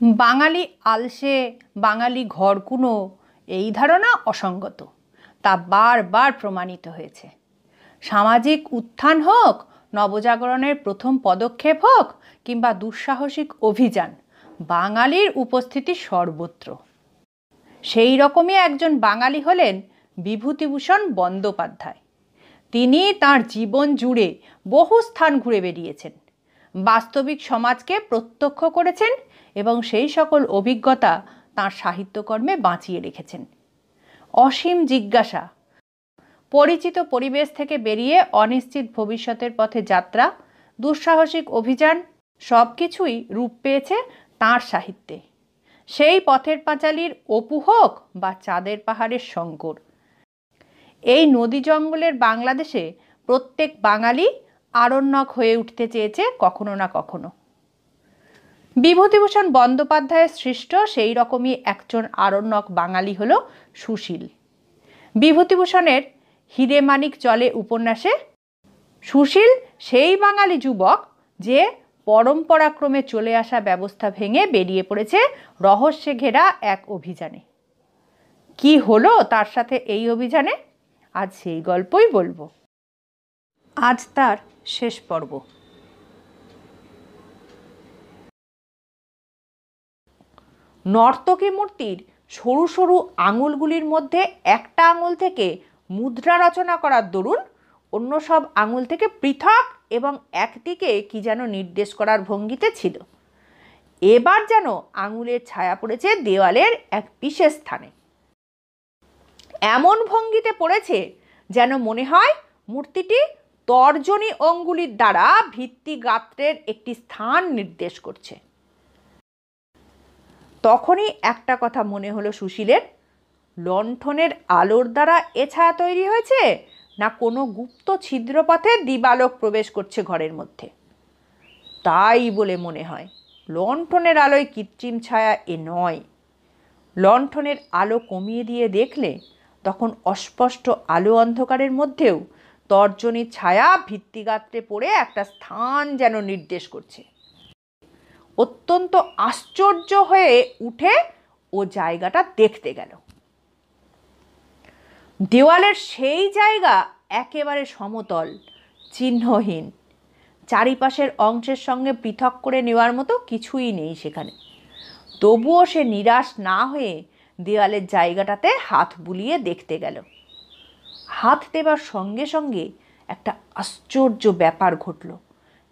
বাঙালি আলসে, বাঙালি ঘরকুনো, এই ধারণা অসঙ্গত। তা বারবার প্রমাণিত হয়েছে। সামাজিক উত্থান হোক, নবজাগরণের প্রথম পদক্ষেপ হোক কিংবা দুঃসাহসিক অভিযান, বাঙালির উপস্থিতি সর্বত্র। সেই রকমই একজন বাঙালি হলেন বিভূতিভূষণ বন্দ্যোপাধ্যায়। তিনি তাঁর জীবন জুড়ে বহু স্থান ঘুরে বেরিয়েছেন, বাস্তবিক সমাজকে প্রত্যক্ষ করেছেন এবং সেই সকল অভিজ্ঞতা তাঁর সাহিত্যকর্মে বাঁচিয়ে রেখেছেন। অসীম জিজ্ঞাসা, পরিচিত পরিবেশ থেকে বেরিয়ে অনিশ্চিত ভবিষ্যতের পথে যাত্রা, দুঃসাহসিক অভিযান সব কিছুই রূপ পেয়েছে তাঁর সাহিত্যে। সেই পথের পাঁচালীর অপু হোক বা চাঁদের পাহাড়ের শঙ্কর, এই নদী জঙ্গলের বাংলাদেশে প্রত্যেক বাঙালি আরণ্যক হয়ে উঠতে চেয়েছে কখনো না কখনো। বিভূতিভূষণ বন্দ্যোপাধ্যায়ের সৃষ্ট সেই রকমই একজন আরণ্যক বাঙালি হল সুশীল। বিভূতিভূষণের হিরে মানিক চলে উপন্যাসে সুশীল সেই বাঙালি যুবক যে পরম্পরাক্রমে চলে আসা ব্যবস্থা ভেঙে বেরিয়ে পড়েছে রহস্যে ঘেরা এক অভিযানে। কি হলো তার সাথে এই অভিযানে, আজ সেই গল্পই বলবো। আজ তার শেষ পর্ব। নর্তকী মূর্তির সরু সরু আঙুলগুলির মধ্যে একটা আঙুল থেকে মুদ্রা রচনা করার দরুন অন্য সব আঙুল থেকে পৃথক এবং একদিকে কি যেন নির্দেশ করার ভঙ্গিতে ছিল। এবার যেন আঙুলের ছায়া পড়েছে দেওয়ালের এক বিশেষ স্থানে। এমন ভঙ্গিতে পড়েছে যেন মনে হয় মূর্তিটি তর্জনী অঙ্গুলির দ্বারা ভিত্তি গাত্রের একটি স্থান নির্দেশ করছে। তখনই একটা কথা মনে হলো সুশীলের, লণ্ঠনের আলোর দ্বারা এ ছায়া তৈরি হয়েছে না কোনো গুপ্ত ছিদ্রপথে দিবালোক প্রবেশ করছে ঘরের মধ্যে। তাই বলে মনে হয় লণ্ঠনের আলোয় কৃত্রিম ছায়া এ নয়। লণ্ঠনের আলো কমিয়ে দিয়ে দেখলে তখন অস্পষ্ট আলো অন্ধকারের মধ্যেও তর্জনীর ছায়া ভিত্তিগাত্রে পড়ে একটা স্থান যেন নির্দেশ করছে। অত্যন্ত আশ্চর্য হয়ে উঠে ও জায়গাটা দেখতে গেল। দেওয়ালের সেই জায়গা একেবারে সমতল, চিহ্নহীন। চারিপাশের অংশের সঙ্গে পৃথক করে নেওয়ার মতো কিছুই নেই সেখানে। তবুও সে নিরাশ না হয়ে দেওয়ালের জায়গাটাতে হাত বুলিয়ে দেখতে গেল। হাত দেবার সঙ্গে সঙ্গে একটা আশ্চর্য ব্যাপার ঘটল।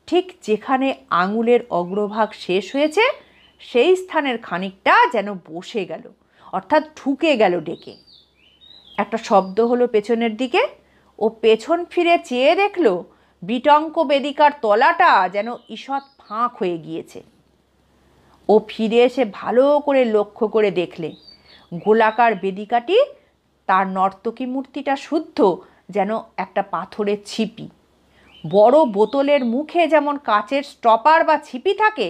ঠিক যেখানে আঙুলের অগ্রভাগ শেষ হয়েছে সেই স্থানের খানিকটা যেন বসে গেল, অর্থাৎ ঢুকে গেল ডেকে। একটা শব্দ হলো পেছনের দিকে, ও পেছন ফিরে চেয়ে দেখল বিটঙ্ক বেদিকার তলাটা যেন ঈষৎ ফাঁক হয়ে গিয়েছে। ও ফিরে এসে ভালো করে লক্ষ্য করে দেখলে গোলাকার বেদিকাটি, তার নর্তকী মূর্তিটা শুদ্ধ যেন একটা পাথরের ছিপি। বড় বোতলের মুখে যেমন কাচের স্টপার বা ছিপি থাকে,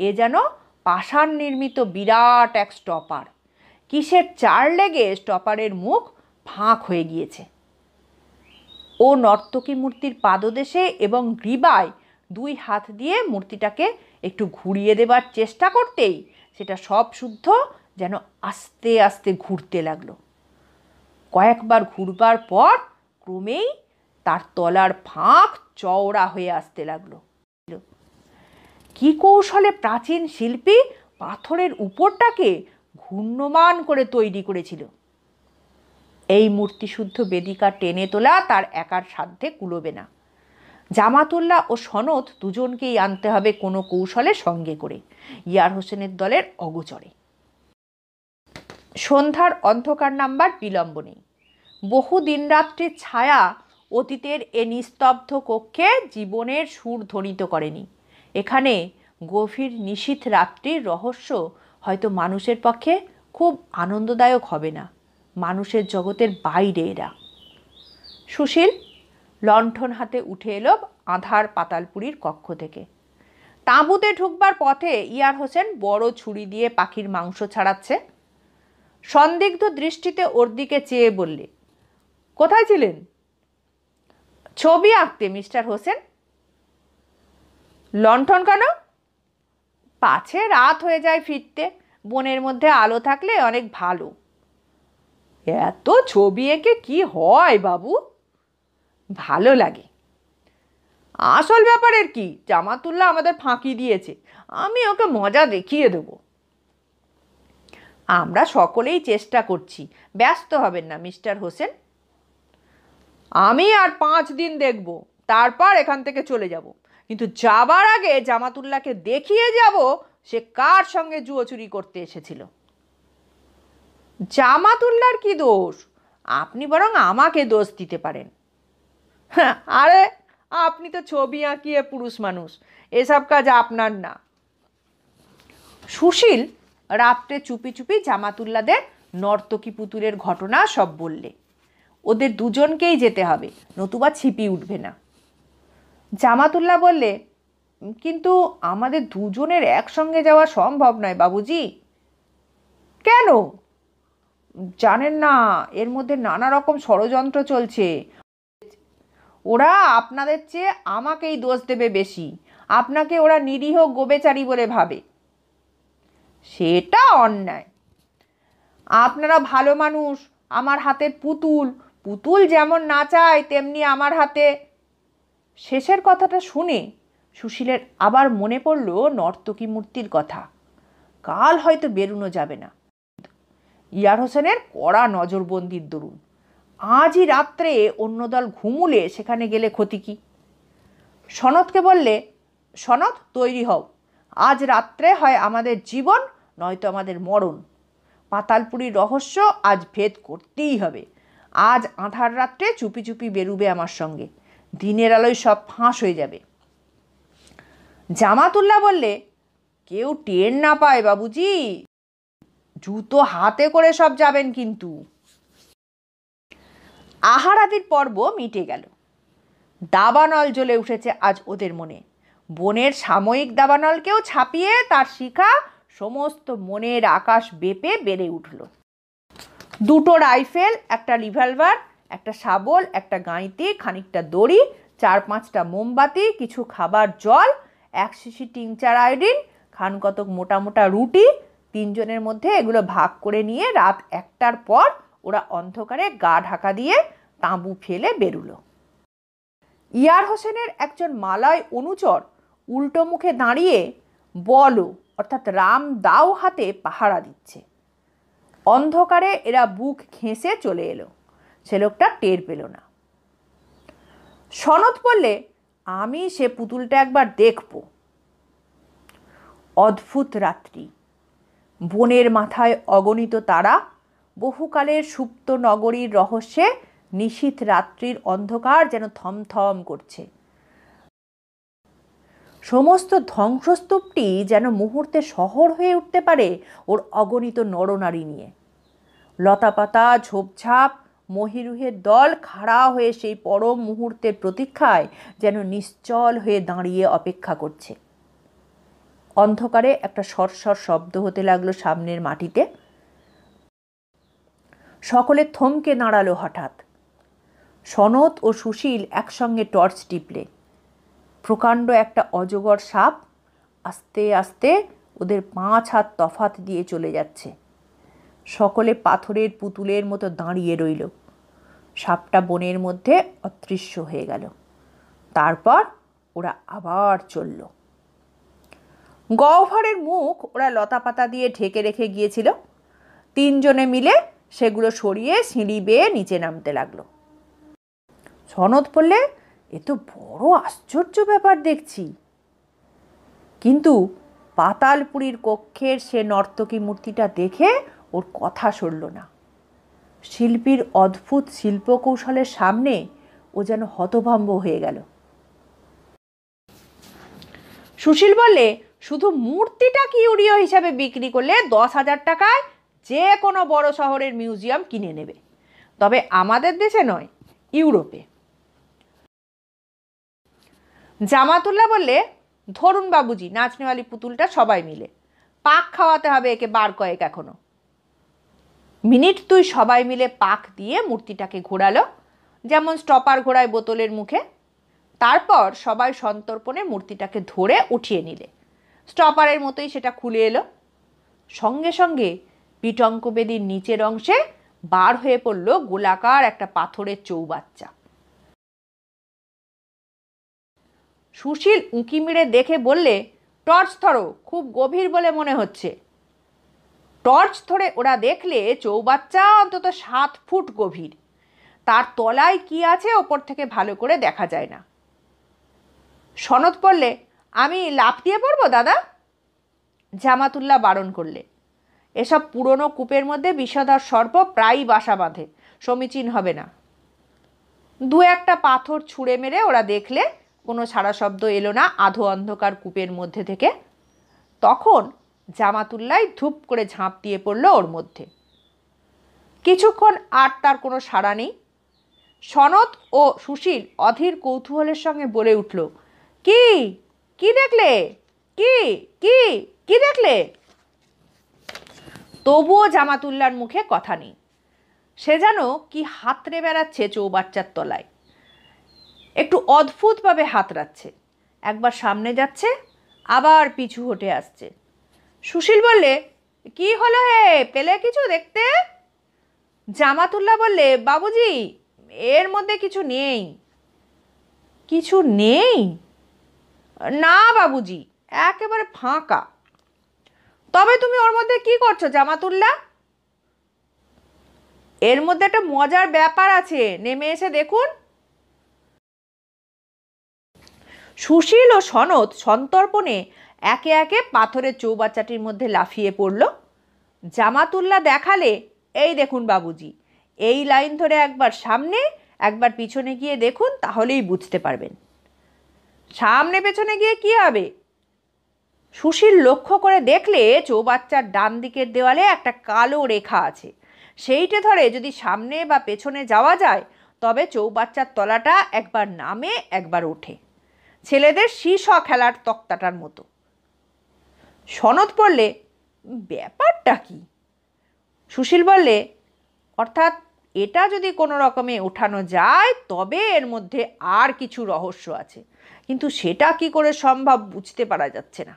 এ যেন পাষাণ নির্মিত বিরাট এক স্টপার। কিসের চার লেগে স্টপারের মুখ ফাঁক হয়ে গিয়েছে। ও নর্তকী মূর্তির পাদদেশে এবং গ্রীবায় দুই হাত দিয়ে মূর্তিটাকে একটু ঘুরিয়ে দেবার চেষ্টা করতেই সেটা সব শুদ্ধ যেন আস্তে আস্তে ঘুরতে লাগলো। কয়েকবার ঘুরবার পর ক্রমেই তার তলার ফাঁক চওড়া হয়ে আসতে লাগলো। কি কৌশলে প্রাচীন শিল্পী পাথরের উপরটাকে ঘূর্ণমান করে তৈরি করেছিল। এই মূর্তিশুদ্ধ বেদিকা টেনে তোলা তার একার সাধ্যে কুলোবে না। জামাতুল্লাহ ও সনদ দুজনকেই আনতে হবে কোনো কৌশলে সঙ্গে করে, ইয়ার হোসেনের দলের অগোচরে। সন্ধ্যার অন্ধকার নামবার বিলম্ব নেই। বহু দিনরাত্রির ছায়া অতীতের এ নিস্তব্ধ কক্ষে জীবনের সুর ধ্বনিত করেনি। এখানে গভীর নিশীথ রাত্রির রহস্য হয়তো মানুষের পক্ষে খুব আনন্দদায়ক হবে না। মানুষের জগতের বাইরে এরা। সুশীল লণ্ঠন হাতে উঠে এলো আঁধার পাতালপুরীর কক্ষ থেকে। তাঁবুতে ঢুকবার পথে ইয়ার হোসেন বড় ছুরি দিয়ে পাখির মাংস ছাড়াচ্ছে। সন্দিগ্ধ দৃষ্টিতে ওর দিকে চেয়ে বললে, কোথায় ছিলেন? ছবি আঁকতে মিস্টার হোসেন। লণ্ঠন কেন? পাছে রাত হয়ে যায় ফিরতে, বনের মধ্যে আলো থাকলে অনেক ভালো। এত ছবি এঁকে কি হয় বাবু? ভালো লাগে। আসল ব্যাপারের কি, জামাতুল্লাহ আমাদের ফাঁকি দিয়েছে, আমি ওকে মজা দেখিয়ে দেব। আমরা সকলেই চেষ্টা করছি, ব্যস্ত হবেন না মিস্টার হোসেন। আমি আর 5 দিন দেখব, তারপর এখান থেকে চলে যাব। কিন্তু যাবার আগে জামাতুল্লাহকে দেখিয়ে যাব সে কার সঙ্গে জুয়ো চুরি করতে এসেছিল। জামাতুল্লাহর কি দোষ? আপনি বরং আমাকে দোষ দিতে পারেন। হ্যাঁ, আরে আপনি তো ছবি আঁকিয়ে পুরুষ মানুষ, এসব কাজ আপনার না। সুশীল রাত্রে চুপি চুপি জামাতুল্লাদের নর্তকী পুতুলের ঘটনা সব বললে। ওদের দুজনকেই যেতে হবে, নতুবা ছিপি উঠবে না। জামাতুল্লাহ বললে, কিন্তু আমাদের দুজনের একসঙ্গে যাওয়া সম্ভব নয় বাবুজি। কেন? জানেন না, এর মধ্যে নানা রকম ষড়যন্ত্র চলছে। ওরা আপনাদের চেয়ে আমাকেই দোষ দেবে বেশি, আপনাকে ওরা নিরীহ গোবেচারী বলে ভাবে। সেটা অন্যায়। আপনারা ভালো মানুষ, আমার হাতের পুতুল, পুতুল যেমন নাচায় তেমনি আমার হাতে। শেষের কথাটা শুনে সুশীলের আবার মনে পড়ল নর্তকী মূর্তির কথা। কাল হয়তো বেরুনো যাবে না, ইয়ার হোসেনের কড়া নজরবন্দির দরুন। আজই রাত্রে অন্য দল ঘুমুলে সেখানে গেলে ক্ষতি কি? সনদকে বললে, সনদ তৈরি হও, আজ রাত্রে হয় আমাদের জীবন নয়তো আমাদের মরণ। পাতালপুরীর রহস্য আজ ভেদ করতেই হবে। আজ আঁধার রাত্রে চুপি চুপি বেরুবে আমার সঙ্গে, দিনের আলোয় সব ফাঁস হয়ে যাবে। জামাতুল্লাহ বললে, কেউ টের না পায় বাবুজি, জুতো হাতে করে সব যাবেন কিন্তু। আহার আদির পর্ব মিটে গেল। দাবানল জ্বলে উঠেছে আজ ওদের মনে। বনের সাময়িক দাবানলকেও ছাপিয়ে তার শিখা সমস্ত মনের আকাশ বেপে বেড়ে উঠল। 2টো রাইফেল, একটা রিভলভার, একটা শাবল, একটা গাঁইতি, খানিকটা দড়ি, 4-5টা মোমবাতি, কিছু খাবার জল, 1 শিশি টিংচার আয়োডিন, খানকতক মোটা মোটা রুটি। 3 জনের মধ্যে এগুলো ভাগ করে নিয়ে রাত 1টার পর ওরা অন্ধকারে গা ঢাকা দিয়ে তাঁবু ফেলে বেরুলো। ইয়ার হোসেনের একজন মালয় অনুচর উল্টো মুখে দাঁড়িয়ে বলো অর্থাৎ রাম দাও হাতে পাহারা দিচ্ছে। অন্ধকারে এরা বুক ঘেঁষে চলে এলো, সে লোকটা টের পেল না। সনদ বললে, আমি সে পুতুলটা একবার দেখব। অদ্ভুত রাত্রি, বনের মাথায় অগণিত তারা, বহুকালের সুপ্ত নগরীর রহস্যে নিশীথ রাত্রির অন্ধকার যেন থমথম করছে। সমস্ত ধ্বংসস্তূপটি যেন মুহূর্তে শহর হয়ে উঠতে পারে ওর অগণিত নরনারী নিয়ে। লতাপাতা ঝোপঝাপ মহিরুহের দল খাড়া হয়ে সেই পরম মুহূর্তের প্রতীক্ষায় যেন নিশ্চল হয়ে দাঁড়িয়ে অপেক্ষা করছে। অন্ধকারে একটা সরসর শব্দ হতে লাগলো সামনের মাটিতে। সকলে থমকে দাঁড়ালো হঠাৎ। সনদ ও সুশীল একসঙ্গে টর্চ টিপলে। প্রকাণ্ড একটা অজগর সাপ আস্তে আস্তে ওদের 5 হাত তফাত দিয়ে চলে যাচ্ছে। সকলে পাথরের পুতুলের মতো দাঁড়িয়ে রইল। সাপটা বনের মধ্যে অদৃশ্য হয়ে গেল। তারপর ওরা আবার চলল। গহ্বরের মুখ ওরা লতাপাতা দিয়ে ঢেকে রেখে গিয়েছিল। 3 জনে মিলে সেগুলো সরিয়ে সিঁড়ি বেয়ে নিচে নামতে লাগলো। সনদ বললে, এ তো বড় আশ্চর্য ব্যাপার দেখছি। কিন্তু পাতালপুরীর কক্ষের সে নর্তকী মূর্তিটা দেখে ওর কথা সরল না। শিল্পীর অদ্ভুত শিল্পকৌশলের সামনে ও যেন হতভম্ব হয়ে গেল। সুশীল বললে, শুধু মূর্তিটা কিউরিও হিসাবে বিক্রি করলে 10,000 টাকায় যে কোনো বড় শহরের মিউজিয়াম কিনে নেবে, তবে আমাদের দেশে নয়, ইউরোপে। জামাতুল্লাহ বললে, ধরুন বাবুজি নাচনেওয়ালি পুতুলটা সবাই মিলে, পাক খাওয়াতে হবে একে বার কয়েক এখনো। মিনিট 2 সবাই মিলে পাক দিয়ে মূর্তিটাকে ঘোরালো, যেমন স্টপার ঘোরায় বোতলের মুখে। তারপর সবাই সন্তর্পণে মূর্তিটাকে ধরে উঠিয়ে নিলে। স্টপারের মতোই সেটা খুলে এলো। সঙ্গে সঙ্গে পিটঙ্ক বেদির নিচের অংশে বার হয়ে পড়ল গোলাকার একটা পাথরের চৌবাচ্চা। সুশীল উঁকি মেরে দেখে বললে, টর্চ ধরো, খুব গভীর বলে মনে হচ্ছে। টর্চ ধরে ওরা দেখলে চৌবাচ্চা অন্তত 7 ফুট গভীর। তার তলায় কি আছে ওপর থেকে ভালো করে দেখা যায় না। সনদ বললে, আমি লাফ দিয়ে পড়বো দাদা? জামাতুল্লাহ বারণ করলে, এসব পুরনো কূপের মধ্যে বিষধর সর্প প্রায়ই বাসা বাঁধে, সমীচীন হবে না। 2-1টা পাথর ছুঁড়ে মেরে ওরা দেখলে কোনো সাড়া শব্দ এলো না আধো অন্ধকার কূপের মধ্যে থেকে। তখন জামাতুল্লাহ ধূপ করে ঝাঁপ দিয়ে পড়ল ওর মধ্যে। কিছুক্ষণ আর তার কোনো সাড়া নেই। সনদ ও সুশীল অধীর কৌতূহলের সঙ্গে বলে উঠল, কি কি দেখলে? কি কি কি দেখলে? তবুও জামাতুল্লাহর মুখে কথা নেই। সে যেন কি হাতড়ে বেড়াচ্ছে চৌবাচ্চার তলায়। একটু অদ্ভুতভাবে হাতড়াচ্ছে, একবার সামনে যাচ্ছে, আবার পিছু হটে আসছে। সুশীল বললে, কি হলো হে, পেলে কিছু দেখতে? জামাতুল্লাহ বললে, বাবুজি, এর মধ্যে কিছু নেই। কিছু নেই? না বাবুজি, একেবারে ফাঁকা। তবে তুমি ওর মধ্যে কি করছো জামাতুল্লাহ? এর মধ্যে একটা মজার ব্যাপার আছে, নেমে এসে দেখুন। সুশীল ও সনদ সন্তর্পণে একে একে পাথরের চৌবাচ্চাটির মধ্যে লাফিয়ে পড়ল। জামাতুল্লাহ দেখালে, এই দেখুন বাবুজি, এই লাইন ধরে একবার সামনে একবার পিছনে গিয়ে দেখুন, তাহলেই বুঝতে পারবেন। সামনে পেছনে গিয়ে কি হবে? সুশীল লক্ষ্য করে দেখলে চৌবাচ্চার ডান দিকের দেওয়ালে একটা কালো রেখা আছে। সেইটে ধরে যদি সামনে বা পেছনে যাওয়া যায় তবে চৌবাচ্চার তলাটা একবার নামে একবার ওঠে, ছেলেদের শীষ খেলার তক্তাটার মতো। সনদ পড়লে, ব্যাপারটা কি? সুশীল বললে, অর্থাৎ এটা যদি কোনো রকমে ওঠানো যায় তবে এর মধ্যে আর কিছু রহস্য আছে, কিন্তু সেটা কি করে সম্ভব বুঝতে পারা যাচ্ছে না।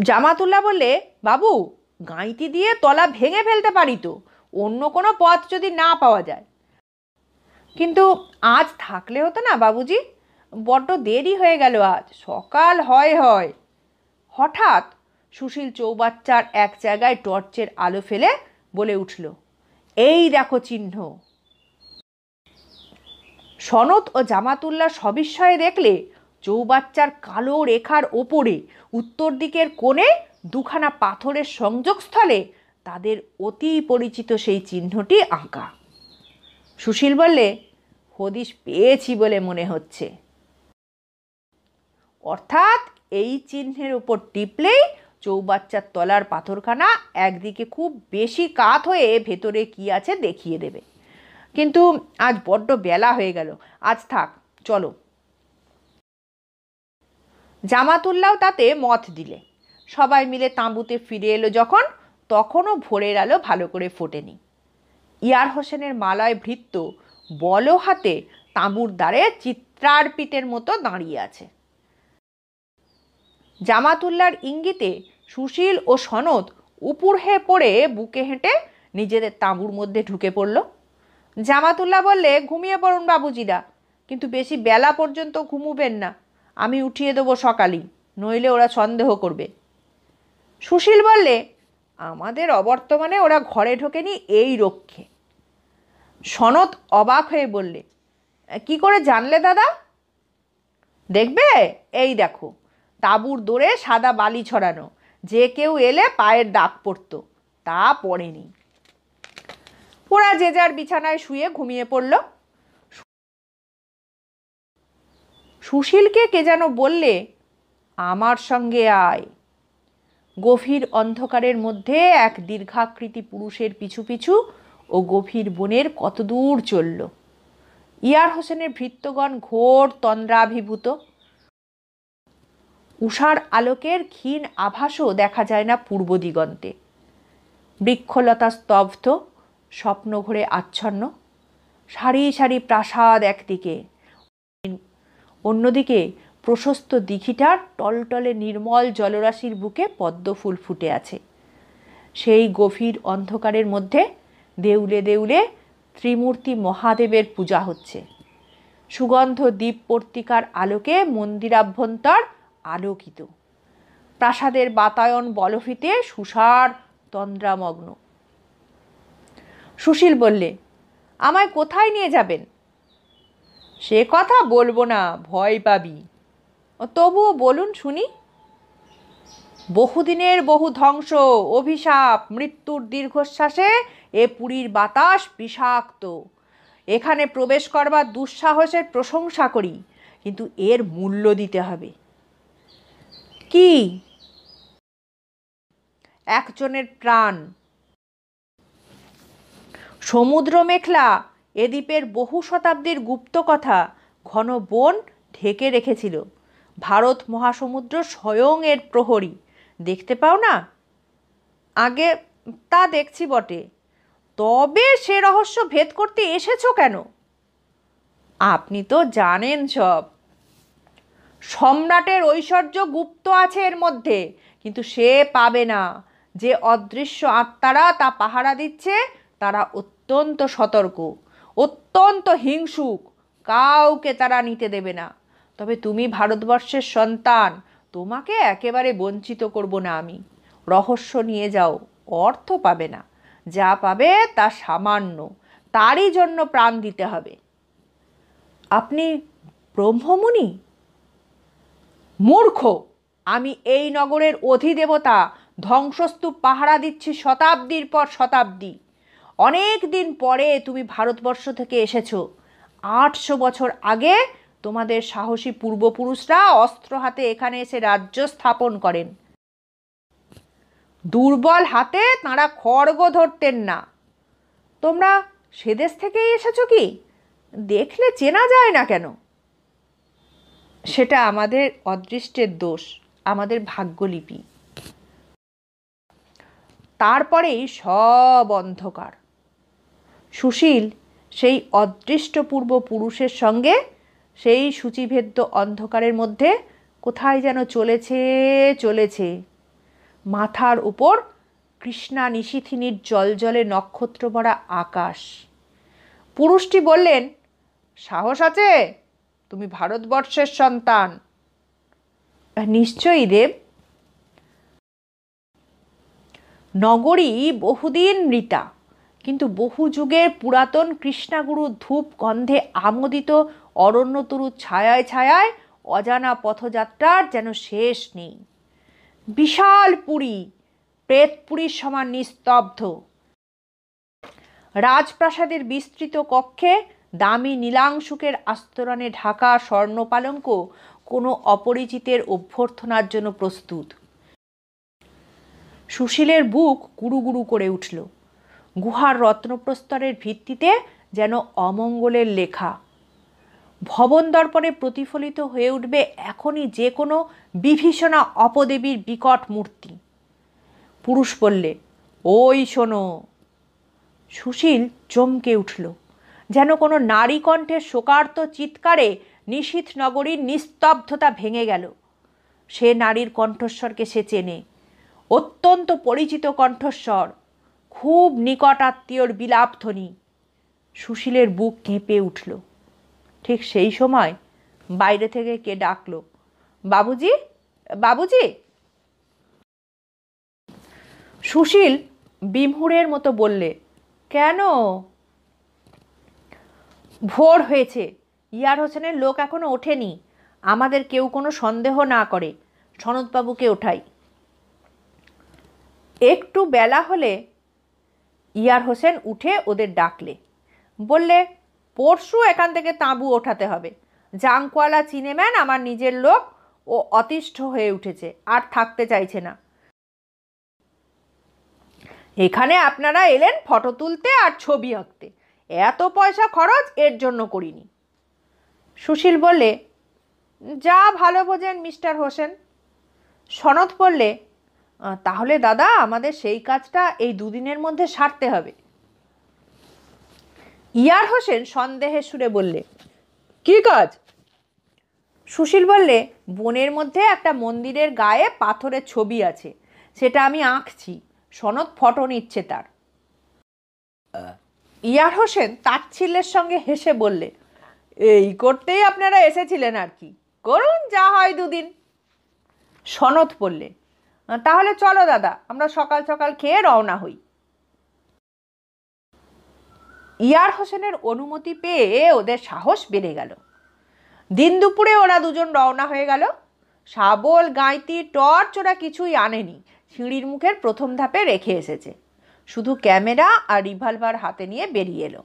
জামাতুল্লাহ বললে, বাবু, গাঁইতি দিয়ে তলা ভেঙে ফেলতে পারি তো, অন্য কোনো পথ যদি না পাওয়া যায়। কিন্তু আজ থাকলে হতো না বাবুজি, বড্ড দেরি হয়ে গেল, আজ সকাল হয়। হঠাৎ সুশীল চৌবাচ্চার এক জায়গায় টর্চের আলো ফেলে বলে উঠল, এই দেখো চিহ্ন। সনদ ও জামাতুল্লাহ সবিস্ময়ে দেখলে চৌবাচ্চার কালো রেখার ওপরে উত্তর দিকের কোণে 2খানা পাথরের সংযোগস্থলে তাদের অতি পরিচিত সেই চিহ্নটি আঁকা। সুশীল বললে, হদিশ পেয়েছি বলে মনে হচ্ছে। অর্থাৎ এই চিহ্নের উপর টিপলেই চৌবাচ্চার তলার পাথরখানা একদিকে খুব বেশি কাত হয়ে ভেতরে কি আছে দেখিয়ে দেবে। কিন্তু আজ বড্ড বেলা হয়ে গেল, আজ থাক, চলো। জামাতুল্লাহ তাতে মত দিলে। সবাই মিলে তাঁবুতে ফিরে এলো যখন, তখনও ভোরের আলো ভালো করে ফোটেনি। ইয়ার হোসেনের মালায় ভৃত্য বল হাতে তাঁবুর দ্বারে চিত্রার্পিতের মতো দাঁড়িয়ে আছে। জামাতুল্লাহর ইঙ্গিতে সুশীল ও সনদ উপুর হয়ে পড়ে বুকে হেঁটে নিজেদের তাঁবুর মধ্যে ঢুকে পড়ল। জামাতুল্লাহ বললে, ঘুমিয়ে পড়ুন বাবুজিরা, কিন্তু বেশি বেলা পর্যন্ত ঘুমুবেন না, আমি উঠিয়ে দেবো সকালেই, নইলে ওরা সন্দেহ করবে। সুশীল বললে, আমাদের অবর্তমানে ওরা ঘরে ঢোকেনি এই রক্ষে। সনদ অবাক হয়ে বললে, কি করে জানলে দাদা? দেখবে, এই দেখো, তাঁবুর দোরে সাদা বালি ছড়ানো, যে কেউ এলে পায়ের দাগ পড়ত, তা পড়েনি। ওরা যে যার বিছানায় শুয়ে ঘুমিয়ে পড়ল। সুশীলকে কে যেন বললে, আমার সঙ্গে আয়। গভীর অন্ধকারের মধ্যে এক দীর্ঘাকৃতি পুরুষের পিছু পিছু ও গভীর বনের কত দূর চলল। ইয়ার হোসেনের ভৃত্যগণ ঘোর তন্দ্রাভিভূত। উষার আলোকের ক্ষীণ আভাসও দেখা যায় না পূর্ব দিগন্তে। বৃক্ষলতা স্তব্ধ, স্বপ্নঘোরে আচ্ছন্ন। সারি সারি প্রাসাদ একদিকে, অন্যদিকে প্রশস্ত দিঘিটার টলটলে নির্মল জলরাশির বুকে পদ্মফুল ফুটে আছে। সেই গভীর অন্ধকারের মধ্যে দেউলে দেউলে ত্রিমূর্তি মহাদেবের পূজা হচ্ছে। সুগন্ধ দ্বীপ পর্তিকার আলোকে মন্দিরাভ্যন্তর আলোকিত। প্রাসাদের বাতায়ন বলফিতে সুষার তন্দ্রামগ্ন। সুশীল বললে, আমায় কোথায় নিয়ে যাবেন? সে কথা বলবো না, ভয় পাবি। তবুও বলুন শুনি। বহুদিনের বহু ধ্বংস, অভিশাপ, মৃত্যুর দীর্ঘশ্বাসে এ পুরীর বাতাস বিষাক্ত। এখানে প্রবেশ করবার দুঃসাহসের প্রশংসা করি, কিন্তু এর মূল্য দিতে হবে। কি? একজনের প্রাণ। সমুদ্র মেখলা এ দ্বীপের বহু শতাব্দীর গুপ্ত কথা ঘন বন ঢেকে রেখেছিল। ভারত মহাসমুদ্র স্বয়ং এর প্রহরী। দেখতে পাও না? আগে তা দেখছি বটে, তবে সে রহস্য ভেদ করতে এসেছো কেন? আপনি তো জানেন সব। সম্রাটের ঐশ্বর্য গুপ্ত আছে এর মধ্যে, কিন্তু সে পাবে না। যে অদৃশ্য আত্মারা তা পাহারা দিচ্ছে তারা অত্যন্ত সতর্ক, অত্যন্ত হিংসুক। কাউকে তারা নিতে দেবে না। তবে তুমি ভারতবর্ষের সন্তান, তোমাকে একেবারে বঞ্চিত করব না আমি। রহস্য নিয়ে যাও, অর্থ পাবে না। যা পাবে তা সামান্য, তারই জন্য প্রাণ দিতে হবে। আপনি ব্রহ্মমুনি? মূর্খ! আমি এই নগরের অধিদেবতা, ধ্বংসস্তূপ পাহারা দিচ্ছি শতাব্দীর পর শতাব্দী। অনেক দিন পরে তুমি ভারতবর্ষ থেকে এসেছো। 800 বছর আগে তোমাদের সাহসী পূর্বপুরুষরা অস্ত্র হাতে এখানে এসে রাজ্য স্থাপন করেন। দুর্বল হাতে তাঁরা খড়গ ধরতেন না। তোমরা সেদেশ থেকেই এসেছো কি? দেখলে চেনা যায় না কেন? সেটা আমাদের অদৃষ্টের দোষ, আমাদের ভাগ্যলিপি। তারপরেই সব অন্ধকার। সুশীল সেই অদৃষ্টপূর্ব পুরুষের সঙ্গে সেই সূচিভেদ্য অন্ধকারের মধ্যে কোথায় যেন চলেছে। মাথার উপর কৃষ্ণা নিশিথিনীর জলজলে নক্ষত্র ভরা আকাশ। পুরুষটি বললেন, সাহস আছে? তুমি ভারতবর্ষের সন্তান। নিশ্চয়ই দেব। নগরী বহুদিন মৃতা, কিন্তু বহু যুগের পুরাতন কৃষ্ণাগুরু ধূপ গন্ধে আমোদিত অরণ্যতরু ছায়ায় ছায়ায় অজানা পথযাত্রার যেন শেষ নেই। বিশাল পুরী, প্রেতপুরীর সমান নিস্তব্ধ। রাজপ্রাসাদের বিস্তৃত কক্ষে দামি নীলাংশুকের আস্তরণে ঢাকা স্বর্ণপালঙ্ক কোনো অপরিচিতের অভ্যর্থনার জন্য প্রস্তুত। সুশীলের বুক গুরুগুরু করে উঠল। গুহার রত্নপ্রস্তরের ভিত্তিতে যেন অমঙ্গলের লেখা। ভবন দর্পণে প্রতিফলিত হয়ে উঠবে এখনই যে কোনো বিভীষণা অপদেবীর বিকট মূর্তি। পুরুষ বললে, ওই শোনো। সুশীল চমকে উঠল, যেন কোনো নারী কণ্ঠের শোকার্ত চিৎকারে নিশীথ নগরীর নিস্তব্ধতা ভেঙে গেল। সে নারীর কণ্ঠস্বরকে সে চেনে, অত্যন্ত পরিচিত কণ্ঠস্বর, খুব নিকট আত্মীয়র বিলাপধ্বনি। সুশীলের বুক কেঁপে উঠল। ঠিক সেই সময় বাইরে থেকে কে ডাকলো, বাবুজি, বাবুজি। সুশীল বিমহুরের মতো বললে, কেন? ভোর হয়েছে, ইয়ার হোসেনের লোক এখনো ওঠেনি। আমাদের কেউ কোনো সন্দেহ না করে সনৎবাবুকে ওঠাই। একটু বেলা হলে ইয়ার হোসেন উঠে ওদের ডাকলে, বললে, পরশু এখান থেকে তাঁবু ওঠাতে হবে। জাংকওয়ালা চিনেম্যান আমার নিজের লোক, ও অতিষ্ঠ হয়ে উঠেছে, আর থাকতে চাইছে না। এখানে আপনারা এলেন ফটো তুলতে আর ছবি আঁকতে, এত পয়সা খরচ এর জন্য করিনি। সুশীল বললে, যা ভালো বোঝেন মিস্টার হোসেন। সনৎ বললে, তাহলে দাদা আমাদের সেই কাজটা এই দুদিনের মধ্যে সারতে হবে। ইয়ার হোসেন সন্দেহের সুরে বললে, কি কাজ? সুশীল বললে, বনের মধ্যে একটা মন্দিরের গায়ে পাথরের ছবি আছে, সেটা আমি আঁকছি। সনদ ফটো নিচ্ছে তার। ইয়ার হোসেন তাচ্ছিল্যের সঙ্গে হেসে বললে, এই করতেই আপনারা এসেছিলেন আর কি, করুন যা হয় দুদিন। সনদ বললে, তাহলে চলো দাদা, আমরা সকাল সকাল খেয়ে রওনা হই। ইয়ার হোসেনের অনুমতি পেয়ে ওদের সাহস বেড়ে গেল। দিন দুপুরে ওরা দুজন রওনা হয়ে গেল। শাবল, গাঁইতি, টর্চ ওরা কিছুই আনেনি, সিঁড়ির মুখের প্রথম ধাপে রেখে এসেছে। শুধু ক্যামেরা আর রিভলভার হাতে নিয়ে বেরিয়ে এলো।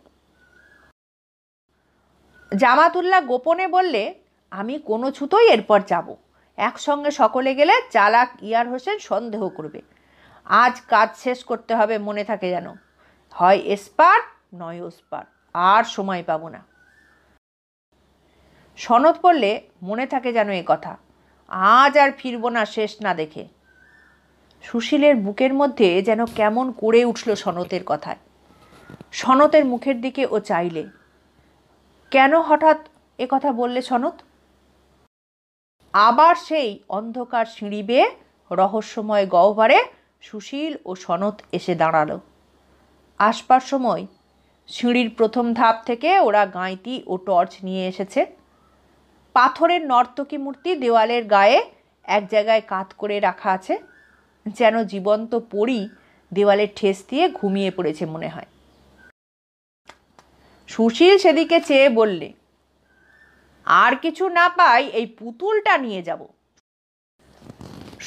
জামাতুল্লাহ গোপনে বললে, আমি কোনো ছুতোই এরপর যাব। একসঙ্গে সকলে গেলে চালাক ইয়ার হোসেন সন্দেহ করবে। আজ কাজ শেষ করতে হবে, মনে থাকে যেন। হয় এসপার নয় ওসপার, আর সময় পাবো না। সনদ বললে, মনে থাকে যেন এ কথা, আজ আর ফিরবো না শেষ না দেখে। সুশীলের বুকের মধ্যে যেন কেমন করে উঠল সনতের কথায়। সনতের মুখের দিকে ও চাইলে। কেন হঠাৎ এ কথা বললে সনত? আবার সেই অন্ধকার সিঁড়ি বেয়ে রহস্যময় গহ্বরে সুশীল ও সনত এসে দাঁড়ালো। আসবার সময় সিঁড়ির প্রথম ধাপ থেকে ওরা গাঁইতি ও টর্চ নিয়ে এসেছে। পাথরের নর্তকী মূর্তি দেওয়ালের গায়ে এক জায়গায় কাত করে রাখা আছে, যেন জীবন্ত পরী দেওয়ালে ঠেস দিয়ে ঘুমিয়ে পড়েছে মনে হয়। সুশীল সেদিকে চেয়ে বললে, আর কিছু না পাই এই পুতুলটা নিয়ে যাব।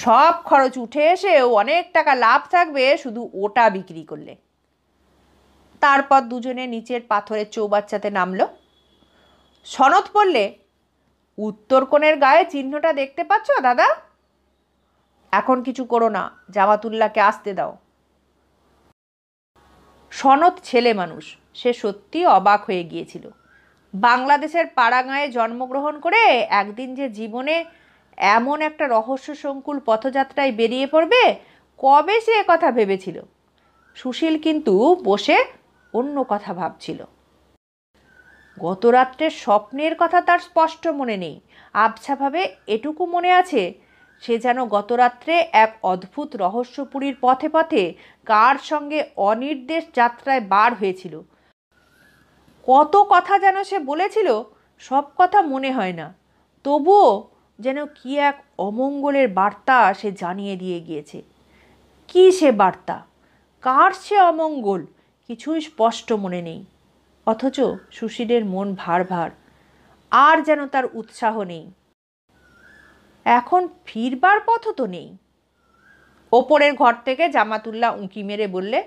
সব খরচ উঠে এসেও অনেক টাকা লাভ থাকবে শুধু ওটা বিক্রি করলে। তারপর দুজনে নিচের পাথরের চৌবাচ্চাতে নামলো। সনদ বললে, উত্তর কোণের গায়ে চিহ্নটা দেখতে পাচ্ছ দাদা? এখন কিছু করো না, জামাতুল্লাহকে আসতে দাও। সনদ ছেলে মানুষ, সে সত্যি অবাক হয়ে গিয়েছিল। বাংলাদেশের পাড়াগাঁয়ে জন্মগ্রহণ করে একদিন যে জীবনে এমন একটা রহস্য সংকুল পথযাত্রায় বেরিয়ে পড়বে, কবে সে কথা ভেবেছিল। সুশীল কিন্তু বসে অন্য কথা ভাবছিল। গত রাত্রের স্বপ্নের কথা তার স্পষ্ট মনে নেই, আবছাভাবে এটুকু মনে আছে, সে যেন গতরাত্রে এক অদ্ভুত রহস্যপুরীর পথে পথে কার সঙ্গে অনির্দেশ যাত্রায় বার হয়েছিল। কত কথা যেন সে বলেছিল, সব কথা মনে হয় না, তবুও যেন কি এক অমঙ্গলের বার্তা সে জানিয়ে দিয়ে গিয়েছে। কি সে বার্তা, কার সে অমঙ্গল, কিছুই স্পষ্ট মনে নেই। অথচ সুশীলের মন ভার ভার, আর যেন তার উৎসাহ নেই। এখন ফিরবার পথও তো নেই। ওপরের ঘর থেকে জামাতুল্লাহ উঁকি মেরে বললে,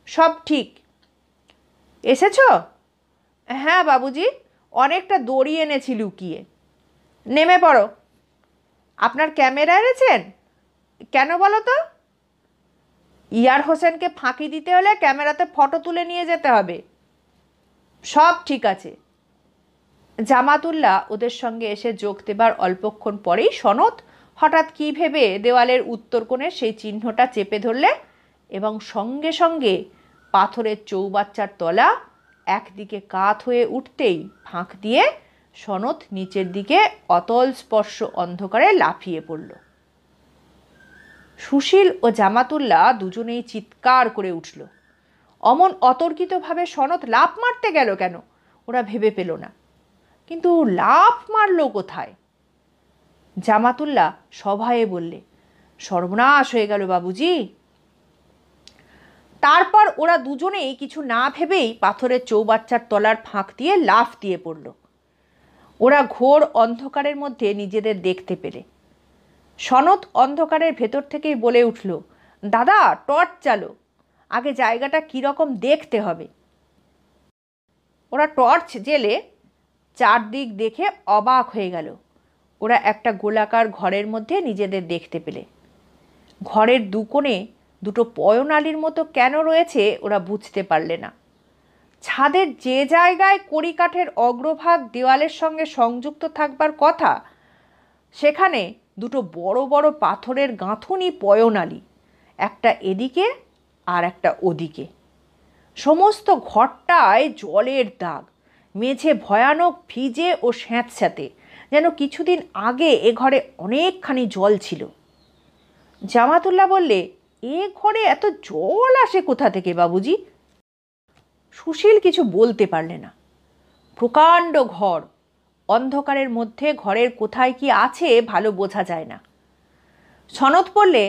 সব ঠিক। এসেছ? হ্যাঁ বাবুজি, অনেকটা দড়ি এনেছি লুকিয়ে। নেমে পড়ো। আপনার ক্যামেরা এনেছেন? কেন বলো তো? ইয়ার হোসেনকে ফাঁকি দিতে হলে ক্যামেরাতে ফটো তুলে নিয়ে যেতে হবে। সব ঠিক আছে। জামাতুল্লাহ ওদের সঙ্গে এসে যোগ দেবার অল্পক্ষণ পরেই সনদ হঠাৎ কী ভেবে দেওয়ালের উত্তর কোণে সেই চিহ্নটা চেপে ধরলে এবং সঙ্গে সঙ্গে পাথরের চৌবাচ্চার তলা একদিকে কাত হয়ে উঠতেই ফাঁক দিয়ে সনদ নিচের দিকে অতল স্পর্শ অন্ধকারে লাফিয়ে পড়ল। সুশীল ও জামাতুল্লাহ দুজনেই চিৎকার করে উঠল। অমন অতর্কিতভাবে সনদ লাফ মারতে গেল কেন ওরা ভেবে পেল না, কিন্তু লাফ মারল কোথায়? জামাতুল্লাহ সভয়ে বললে, সর্বনাশ হয়ে গেল বাবুজি। তারপর ওরা দুজনেই কিছু না ভেবেই পাথরের চৌবাচ্চার তলার ফাঁক দিয়ে লাফ দিয়ে পড়ল। ওরা ঘোর অন্ধকারের মধ্যে নিজেদের দেখতে পেলে। সনদ অন্ধকারের ভেতর থেকেই বলে উঠল, দাদা টর্চ চালো, আগে জায়গাটা কীরকম দেখতে হবে। ওরা টর্চ জেলে চারদিক দেখে অবাক হয়ে গেল। ওরা একটা গোলাকার ঘরের মধ্যে নিজেদের দেখতে পেলে। ঘরের দুকোণে দুটো পয়নালির মতো কেন রয়েছে ওরা বুঝতে পারলে না। ছাদের যে জায়গায় কড়িকাঠের অগ্রভাগ দেওয়ালের সঙ্গে সংযুক্ত থাকবার কথা, সেখানে দুটো বড় বড় পাথরের গাঁথুনি পয়নালি, একটা এদিকে আর একটা ওদিকে। সমস্ত ঘরটায় জলের দাগ, মেঝে ভয়ানক ভিজে ও স্যাঁতস্যাঁতে, যেন কিছুদিন আগে এ ঘরে অনেকখানি জল ছিল। জামাতুল্লাহ বললে, এ ঘরে এত জল আসে কোথা থেকে বাবুজি? সুশীল কিছু বলতে পারলে না। প্রকাণ্ড ঘর, অন্ধকারের মধ্যে ঘরের কোথায় কি আছে ভালো বোঝা যায় না। সনৎ বললে,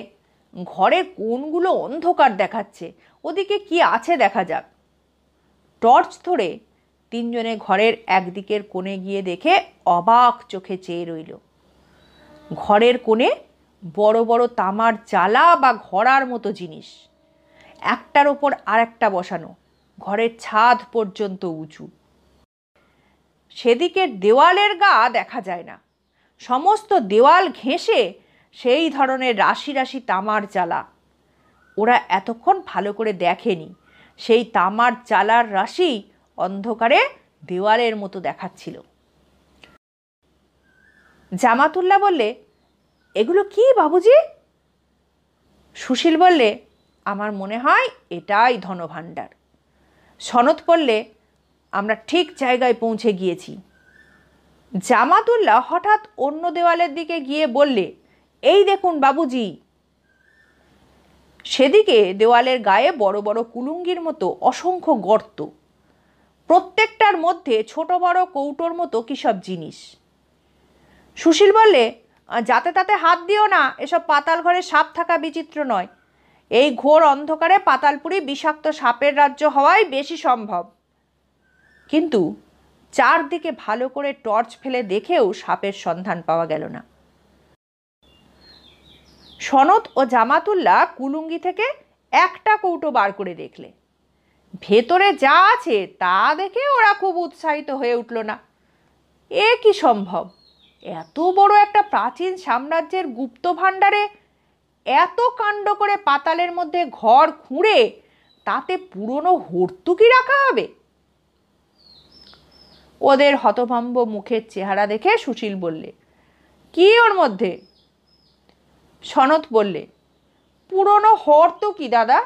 ঘরের কোণগুলো অন্ধকার দেখাচ্ছে, ওদিকে কি আছে দেখা যাক। টর্চ ধরে তিনজনে ঘরের একদিকের কোণে গিয়ে দেখে অবাক চোখে চেয়ে রইল। ঘরের কোণে বড় বড় তামার জ্বালা বা ঘড়ার মতো জিনিস, একটার ওপর আরেকটা বসানো, ঘরের ছাদ পর্যন্ত উঁচু। সেদিকের দেওয়ালের গা দেখা যায় না, সমস্ত দেওয়াল ঘেঁষে সেই ধরনের রাশি রাশি তামার জ্বালা। ওরা এতক্ষণ ভালো করে দেখেনি, সেই তামার জ্বালার রাশি অন্ধকারে দেওয়ালের মতো দেখাচ্ছিল। জামাতুল্লাহ বললে, এগুলো কি বাবুজি? সুশীল বললে, আমার মনে হয় এটাই ধনভাণ্ডার। সনৎ বললে, আমরা ঠিক জায়গায় পৌঁছে গিয়েছি। জামাতুল্লাহ হঠাৎ অন্য দেওয়ালের দিকে গিয়ে বললে, এই দেখুন বাবুজি। সেদিকে দেওয়ালের গায়ে বড় বড় কুলুঙ্গির মতো অসংখ্য গর্ত, প্রত্যেকটার মধ্যে ছোট বড় কৌটোর মতো কিসব জিনিস। সুশীল বললে, যাতে তাতে হাত দিও না, এসব পাতাল ঘরে সাপ থাকা বিচিত্র নয়। এই ঘোর অন্ধকারে পাতালপুরি বিষাক্ত সাপের রাজ্য হওয়াই বেশি সম্ভব। কিন্তু চারদিকে ভালো করে টর্চ ফেলে দেখেও সাপের সন্ধান পাওয়া গেল না। সনৎ ও জামাতুল্লাহ কুলুঙ্গি থেকে একটা কৌটো বার করে দেখলে। ভেতরে যা আছে তা দেখে ওরা খুব উৎসাহিত হয়ে উঠল না। এ কি সম্ভব? এত বড় একটা প্রাচীন সাম্রাজ্যের গুপ্ত ভাণ্ডারে এত কাণ্ড করে পাতালের মধ্যে ঘর খুঁড়ে তাতে পুরনো হর্তুকি রাখা হবে? ওদের হতভম্ব মুখের চেহারা দেখে সুশীল বললে, কি ওর মধ্যে? সনৎ বললে, পুরনো হর্তুকি দাদা।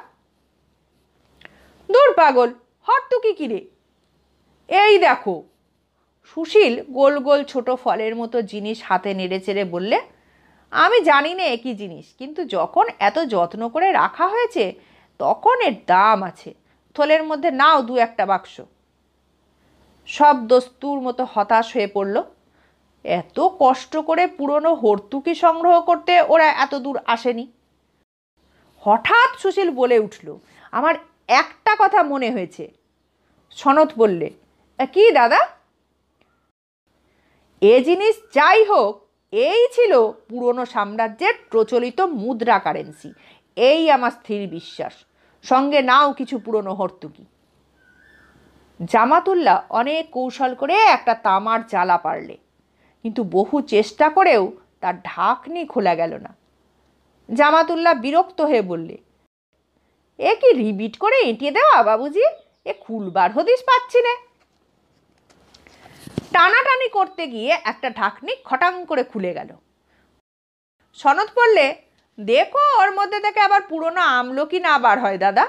দূর পাগল, হর্তুকি কি রে? এই দেখো। সুশীল গোল গোল ছোট ফলের মতো জিনিস হাতে নেড়ে চেড়ে বললে, আমি জানি না একই জিনিস, কিন্তু যখন এত যত্ন করে রাখা হয়েছে তখন এর দাম আছে। থলের মধ্যে নাও দু একটা বাক্স। সব দস্তুর মতো হতাশ হয়ে পড়ল। এত কষ্ট করে পুরনো হর্তুকি সংগ্রহ করতে ওরা এত দূর আসেনি। হঠাৎ সুশীল বলে উঠল, আমার একটা কথা মনে হয়েছে। সনৎ বললে, কি দাদা? এ জিনিস যাই হোক, এই ছিল পুরনো সাম্রাজ্যের প্রচলিত মুদ্রা কারেন্সি, এই আমার স্থির বিশ্বাস। সঙ্গে নাও কিছু পুরনো হর্তুকি। জামাতুল্লাহ অনেক কৌশল করে একটা তামার জ্বালা পারলে, কিন্তু বহু চেষ্টা করেও তার ঢাকনি খোলা গেল না। জামাতুল্লাহ বিরক্ত হয়ে বললে, এ কি রিবিট করে এঁটিয়ে দেওয়া বাবুজি? এ খুলবার হদিস পাচ্ছি না। টানাটানি করতে গিয়ে একটা ঢাকনি খটাং করে খুলে গেল। সনৎ বললে, দেখো ওর মধ্যে থেকে আবার পুরনো আমলকি না বার হয় দাদা।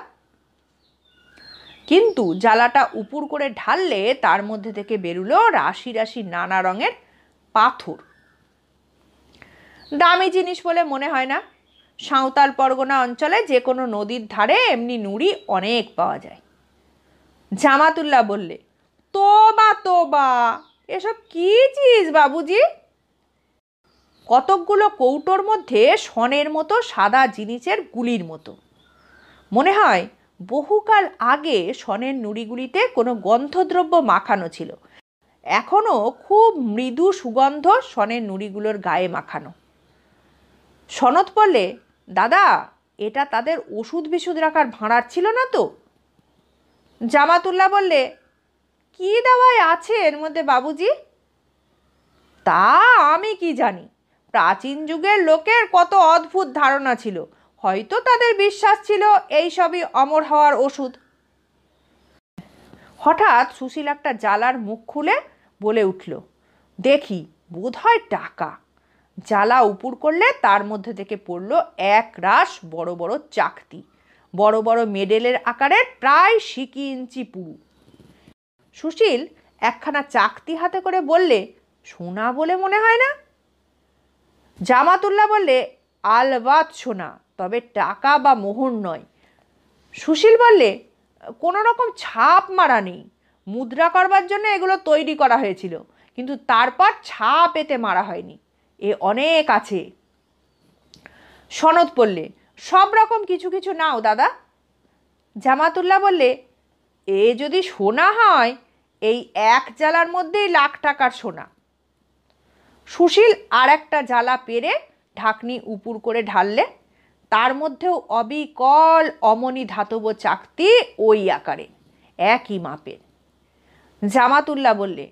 কিন্তু জ্বালাটা উপুর করে ঢাললে তার মধ্যে থেকে বেরুলো রাশি রাশি নানা রঙের পাথর। দামি জিনিস বলে মনে হয় না। সাঁওতাল পরগনা অঞ্চলে যে কোনো নদীর ধারে এমনি নুড়ি অনেক পাওয়া যায়। জামাতুল্লাহ বললে, তোবা তোবা, এসব কি চিজ বাবুজি? কতকগুলো কৌটোর মধ্যে সনের মতো সাদা জিনিসের গুলির মতো। মনে হয় বহুকাল আগে সনের নুড়িগুলিতে কোনো গন্ধদ্রব্য মাখানো ছিল, এখনও খুব মৃদু সুগন্ধ সনের নুড়িগুলোর গায়ে মাখানো। সনৎ বললে, দাদা, এটা তাদের ওষুধ বিশুধ রাখার ভাঁড়ার ছিল না তো? জামাতুল্লাহ বললে, কি দাওয়ায় আছে এর মধ্যে বাবুজি? তা আমি কি জানি। প্রাচীন যুগের লোকের কত অদ্ভুত ধারণা ছিল, হয়তো তাদের বিশ্বাস ছিল এই সবই অমর হওয়ার ওষুধ। হঠাৎ সুশীল একটা জ্বালার মুখ খুলে বলে উঠল, দেখি বোধহয় টাকা। জ্বালা উপুর করলে তার মধ্যে থেকে পড়ল এক রাশ বড় বড় চাকতি, বড় বড় মেডেলের আকারের, প্রায় 1 ইঞ্চি পুরু। সুশীল একখানা চাকতি হাতে করে বললে, সোনা বলে মনে হয় না। জামাতুল্লাহ বললে, আলবাত সোনা, তবে টাকা বা মোহর নয়। সুশীল বললে, কোনো রকম ছাপ মারা নেই, মুদ্রা করবার জন্য এগুলো তৈরি করা হয়েছিল, কিন্তু তারপর ছাপ এতে মারা হয়নি, এ অনেক আছে। সনদ বললে, সব রকম কিছু কিছু নাও দাদা। জামাতুল্লাহ বললে, এ যদি সোনা হয়, এই এক জালার মধ্যেই লাখ টাকার সোনা। সুশীল আর একটা জালা পেরে ঢাকনি উপুর করে ঢাললে, তার মধ্যেও অবিকল অমনি ধাতব চাকতি ওই আকারে, একই মাপের। জামাতুল্লাহ বললে,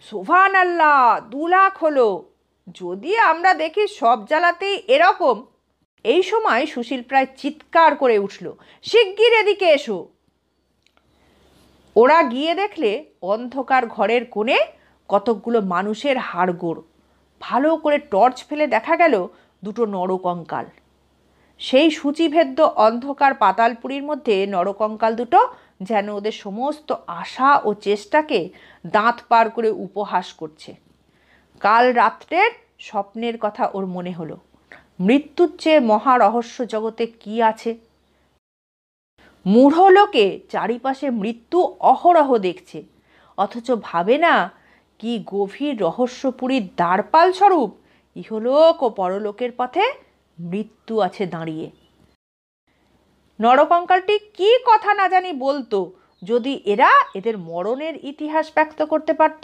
সুবহান আল্লাহ, 2 লাখ হলো। যদি আমরা দেখি সব জ্বালাতেই এরকম। এই সময় সুশীল প্রায় চিৎকার করে উঠল, শিগগির এদিকে এসো। ওরা গিয়ে দেখলে অন্ধকার ঘরের কোণে কতকগুলো মানুষের হাড়গোড়। ভালো করে টর্চ ফেলে দেখা গেল 2টো নরকঙ্কাল। সেই সূচিভেদ্য অন্ধকার পাতালপুরীর মধ্যে নরকঙ্কাল দুটো যেন ওদের সমস্ত আশা ও চেষ্টাকে দাঁত পার করে উপহাস করছে। কাল রাত্রের স্বপ্নের কথা ওর মনে হলো। মৃত্যুর চেয়ে মহারহস্য জগতে কি আছে? মূঢ় লোকে চারিপাশে মৃত্যু অহরহ দেখছে, অথচ ভাবে না কি গভীর রহস্যপুরীর দ্বারপাল স্বরূপ ইহলোক ও পরলোকের পথে মৃত্যু আছে দাঁড়িয়ে। নরকঙ্কালটি কি কথা না জানি বলতো, যদি এরা এদের মরণের ইতিহাস ব্যক্ত করতে পারত।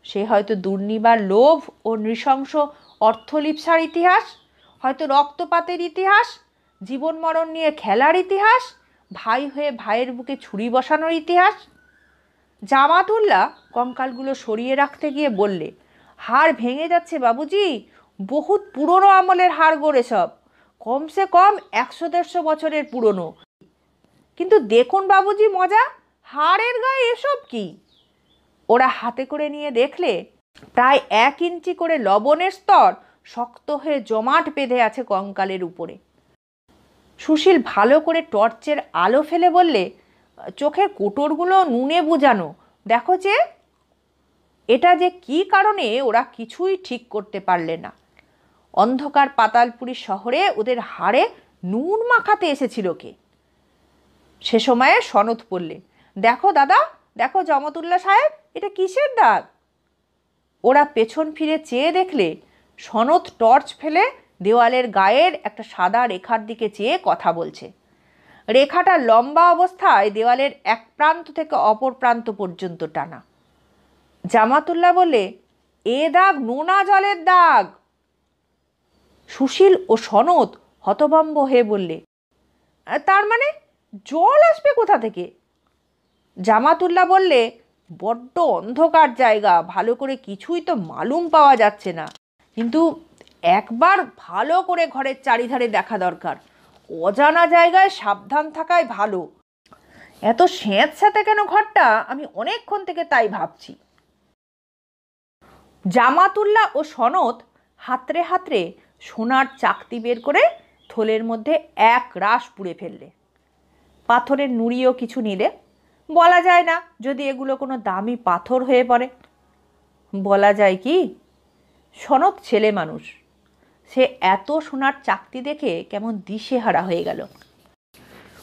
সে হয়তো দুর্নিবার লোভ ও নৃশংস অর্থলিপ্সার ইতিহাস, হয়তো রক্তপাতের ইতিহাস, জীবন মরণ নিয়ে খেলার ইতিহাস, ভাই হয়ে ভাইয়ের বুকে ছুরি বসানোর ইতিহাস। জামাতুল্লাহ কঙ্কালগুলো সরিয়ে রাখতে গিয়ে বললে, হাড় ভেঙে যাচ্ছে বাবুজি, বহুত পুরনো আমলের হাড়গোড় সব, কমসে কম 100-150 বছরের পুরনো। কিন্তু দেখুন বাবুজি মজা, হাড়ের গায়ে এসব কি? ওরা হাতে করে নিয়ে দেখলে প্রায় 1 ইঞ্চি করে লবণের স্তর শক্ত হয়ে জমাট বেঁধে আছে কঙ্কালের উপরে। সুশীল ভালো করে টর্চের আলো ফেলে বললে, চোখের কোটরগুলো নুনে বুঝানো, দেখো যে। এটা যে কি কারণে ওরা কিছুই ঠিক করতে পারলে না। অন্ধকার পাতালপুরী শহরে ওদের হাড়ে নুন মাখাতে এসেছিল কে? সে সময়ে সনদ পড়লে, দেখো দাদা, দেখো জামাতুল্লাহ সাহেব, এটা কিসের দাগ? ওরা পেছন ফিরে চেয়ে দেখলে সনদ টর্চ ফেলে দেওয়ালের গায়ের একটা সাদা রেখার দিকে চেয়ে কথা বলছে। রেখাটা লম্বা অবস্থায় দেওয়ালের এক প্রান্ত থেকে অপর প্রান্ত পর্যন্ত টানা। জামাতুল্লাহ বললে, এ দাগ নোনা জলের দাগ। সুশীল ও সনদ হতভম্ব হয়ে বললে, তার মানে জল আসবে কোথা থেকে? জামাতুল্লাহ বললে, বড্ড অন্ধকার জায়গা, ভালো করে কিছুই তো মালুম পাওয়া যাচ্ছে না, কিন্তু একবার ভালো করে ঘরের চারিধারে দেখা দরকার, অজানা জায়গায় সাবধান থাকাই ভালো। এত স্যাঁতস্যাঁতে কেন ঘরটা, আমি অনেকক্ষণ থেকে তাই ভাবছি। জামাতুল্লাহ ও সনদ হাতড়ে হাতড়ে সোনার চাকতি বের করে থলের মধ্যে এক রাশ পুড়ে ফেললে। পাথরের নুড়িও কিছু নিলে, বলা যায় না যদি এগুলো কোনো দামি পাথর হয়ে পড়ে। বলা যায় কি, সনদ ছেলে মানুষ, সে এত সোনার চাকতি দেখে কেমন দিশেহারা হয়ে গেল।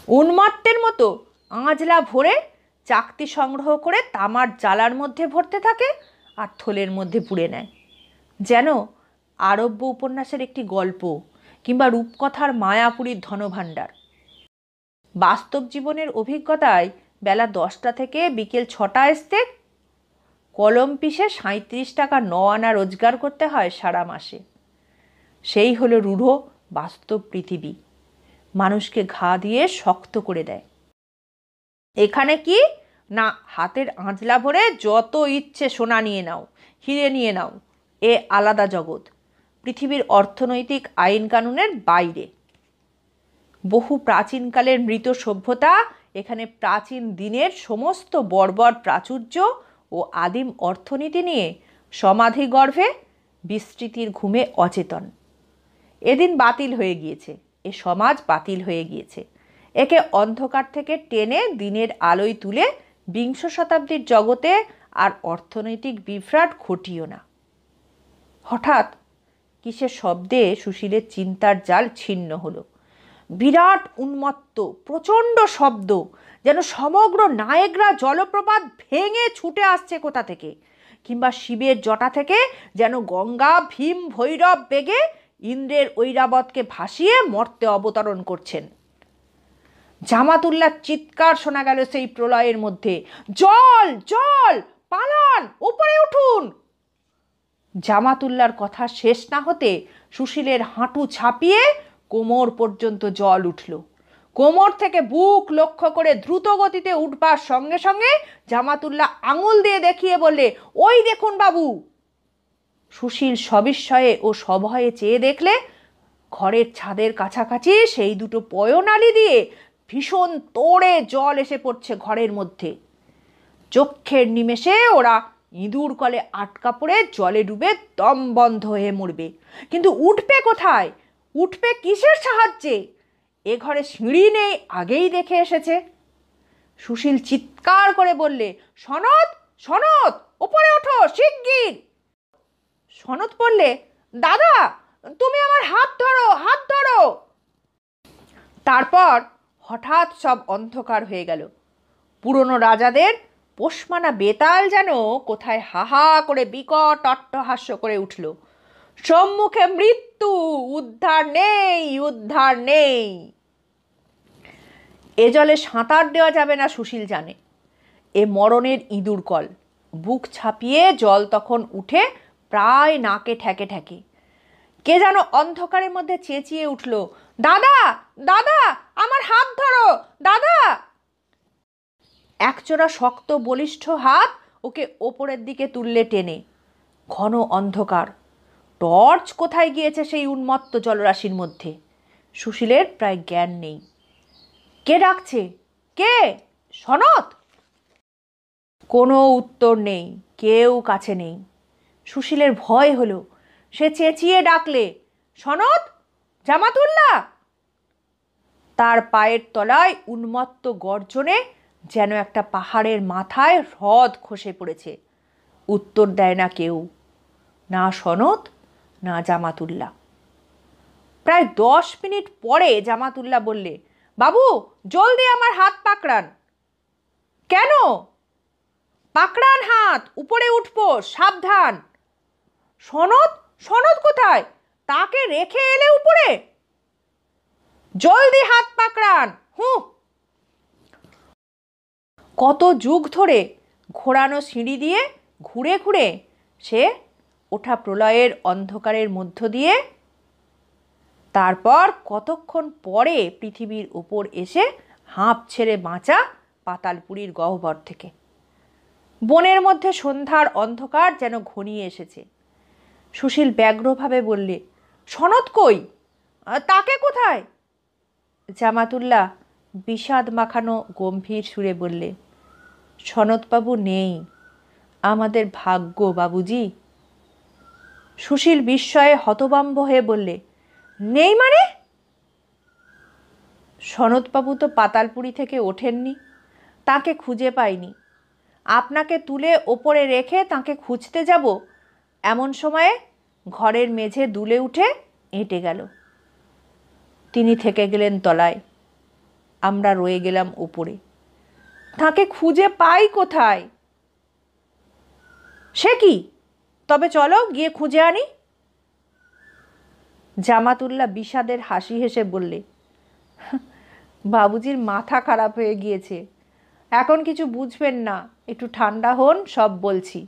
উন্মত্তের মতো আঁজলা ভরে চাকতি সংগ্রহ করে তামার জালার মধ্যে ভরতে থাকে আর থলের মধ্যে পুড়ে নেয়, যেন আরব্য উপন্যাসের একটি গল্প কিংবা রূপকথার মায়াপুরীর ধনভাণ্ডার। বাস্তব জীবনের অভিজ্ঞতায় বেলা 10টা থেকে বিকেল 6টা আসতে কলম পিষে 37 টাকা 9 আনা রোজগার করতে হয় সারা মাসে। সেই হলো রূঢ় বাস্তব পৃথিবী, মানুষকে ঘা দিয়ে শক্ত করে দেয়। এখানে কি না, হাতের আঁচলা ভরে যত ইচ্ছে সোনা নিয়ে নাও, হিরে নিয়ে নাও, এ আলাদা জগৎ, পৃথিবীর অর্থনৈতিক আইন কানুনের বাইরে। বহু প্রাচীনকালের মৃত সভ্যতা এখানে প্রাচীন দিনের সমস্ত বর্বর প্রাচুর্য ও আদিম অর্থনীতি নিয়ে সমাধি গর্ভে বিস্তৃতির ঘুমে অচেতন। এদিন বাতিল হয়ে গিয়েছে, এ সমাজ বাতিল হয়ে গিয়েছে, একে অন্ধকার থেকে টেনে দিনের আলোয় তুলে 20 শতাব্দীর জগতে আর অর্থনৈতিক বিভ্রাট ঘটিও না। হঠাৎ কিসের শব্দে সুশীলের চিন্তার জাল ছিন্ন হলো। বিরাট উন্মত্ত প্রচণ্ড শব্দ, যেন সমগ্র নায়েগ্রা জলপ্রপাত ভেঙে ছুটে আসছে কোথা থেকে, কিংবা শিবের জটা থেকে যেন গঙ্গা ভীম ভৈরব বেগে ইন্দ্রের ঐরাবতকে ভাসিয়ে মর্তে অবতরণ করছেন। জামাতুল্লাহর চিৎকার শোনা গেল সেই প্রলয়ের মধ্যে, জল জল, পালান, উপরে উঠুন। জামাতুল্লাহর কথা শেষ না হতে সুশীলের হাঁটু ছাপিয়ে কোমর পর্যন্ত জল উঠল। কোমর থেকে বুক লক্ষ্য করে দ্রুত গতিতে উঠবার সঙ্গে সঙ্গে জামাতুল্লাহ আঙুল দিয়ে দেখিয়ে বললে, ওই দেখুন বাবু। সুশীল সবিস্ময়ে ও সভয়ে চেয়ে দেখলে ঘরের ছাদের কাছাকাছি সেই দুটো পয়নালি দিয়ে ভীষণ তোড়ে জল এসে পড়ছে ঘরের মধ্যে। চক্ষের নিমেষে ওরা ইঁদুর কলে আটকা পড়ে জলে ডুবে দম বন্ধ হয়ে মরবে। কিন্তু উঠবে কোথায়? উঠবে কিসের সাহায্যে? এ ঘরে সিঁড়ি নেই, আগেই দেখে এসেছে। সুশীল চিৎকার করে বললে, সনৎ সনৎ, ওপরে ওঠো শিগগির। সনৎ বললে, দাদা তুমি আমার হাত ধরো, হাত ধরো। তারপর হঠাৎ সব অন্ধকার হয়ে গেল। পুরনো রাজাদের পোষমানা বেতাল যেন কোথায় হাহা করে বিকট অট্টহাস্য করে উঠল, সম্মুখে মৃত্যু, উদ্ধার নেই, উদ্ধার নেই। এ জলে সাঁতার দেওয়া যাবে না সুশীল জানে। এ মরণের ইঁদুর কল। বুক ছাপিয়ে জল তখন উঠে প্রায় নাকে ঠেকে ঠেকে। কে যেন অন্ধকারের মধ্যে চেঁচিয়ে উঠল, দাদা দাদা, আমার হাত ধরো দাদা। একচোরা শক্ত বলিষ্ঠ হাত ওকে ওপরের দিকে তুললে টেনে। ঘন অন্ধকার। টর্চ কোথায় গিয়েছে সেই উন্মত্ত জলরাশির মধ্যে? সুশীলের প্রায় জ্ঞান নেই। কে ডাকছে? কে? সনৎ? কোনো উত্তর নেই, কেউ কাছে নেই। সুশীলের ভয় হলো। সে চেঁচিয়ে ডাকলে, সনৎ, জামাতুল্লাহ। তার পায়ের তলায় উন্মত্ত গর্জনে যেন একটা পাহাড়ের মাথায় হ্রদ খসে পড়েছে। উত্তর দেয় না কেউ, না সনৎ, না জামাতুল্লাহ। প্রায় 10 মিনিট পরে জামাতুল্লাহ বললে, বাবু জলদি আমার হাত পাকড়ান। কেন? পাকড়ান হাত, উপরে উঠবো, সাবধান। সনৎ, সনৎ কোথায়? তাকে রেখে এলে উপরে? জলদি হাত পাকড়ান। কত যুগ ধরে ঘোরানো সিঁড়ি দিয়ে ঘুরে ঘুরে সে ওঠা প্রলয়ের অন্ধকারের মধ্য দিয়ে, তারপর কতক্ষণ পরে পৃথিবীর ওপর এসে হাঁপ ছেড়ে বাঁচা পাতালপুরীর গহ্বর থেকে। বনের মধ্যে সন্ধ্যার অন্ধকার যেন ঘনিয়ে এসেছে। সুশীল ব্যগ্রভাবে বললে, সনৎ কই? তাকে কোথায়? জামাতুল্লাহ বিষাদ মাখানো গম্ভীর সুরে বললে, সনৎবাবু নেই, আমাদের ভাগ্য বাবুজি। সুশীল বিস্ময়ে হতভম্ব হয়ে বললে, নেই মানে? সনৎবাবু তো পাতালপুরি থেকে ওঠেননি, তাকে খুঁজে পাইনি। আপনাকে তুলে ওপরে রেখে তাকে খুঁজতে যাব, এমন সময়ে ঘরের মেঝে দুলে উঠে এঁটে গেল। তিনি থেকে গেলেন তলায়, আমরা রয়ে গেলাম উপরে। তাকে খুঁজে পাই কোথায়? সে কি? তবে চলো গিয়ে খুঁজে আনি। জামাতুল্লাহ বিষাদের হাসি হেসে বললে, বাবুজির মাথা খারাপ হয়ে গিয়েছে, এখন কিছু বুঝবেন না, একটু ঠান্ডা হন, সব বলছি।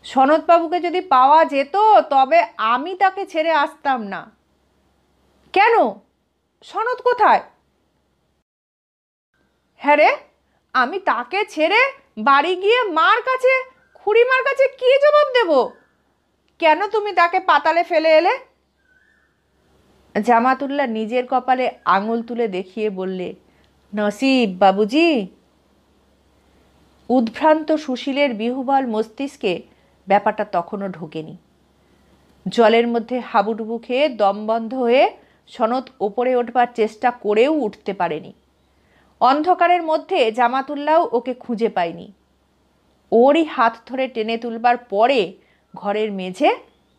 সনৎবাবুকে যদি পাওয়া যেত তবে আমি তাকে ছেড়ে আসতাম না। কেন? সনৎ কোথায়? হ্যাঁ রে, আমি তাকে ছেড়ে বাড়ি গিয়ে মার কাছে, খুড়িমার কাছে কি জবাব দেব? কেন তুমি তাকে পাতালে ফেলে এলে? জামাতুল্লাহ নিজের কপালে আঙুল তুলে দেখিয়ে বললে, নসিব বাবুজি। উদ্ভ্রান্ত সুশীলের বিহুবল মস্তিষ্কে ব্যাপারটা তখনও ঢোকেনি। জলের মধ্যে হাবুডুবু খেয়ে দম বন্ধ হয়ে সনৎ ওপরে উঠবার চেষ্টা করেও উঠতে পারেনি। অন্ধকারের মধ্যে জামাতুল্লাহ ওকে খুঁজে পায়নি। ওরই হাত ধরে টেনে তুলবার পরে ঘরের মেঝে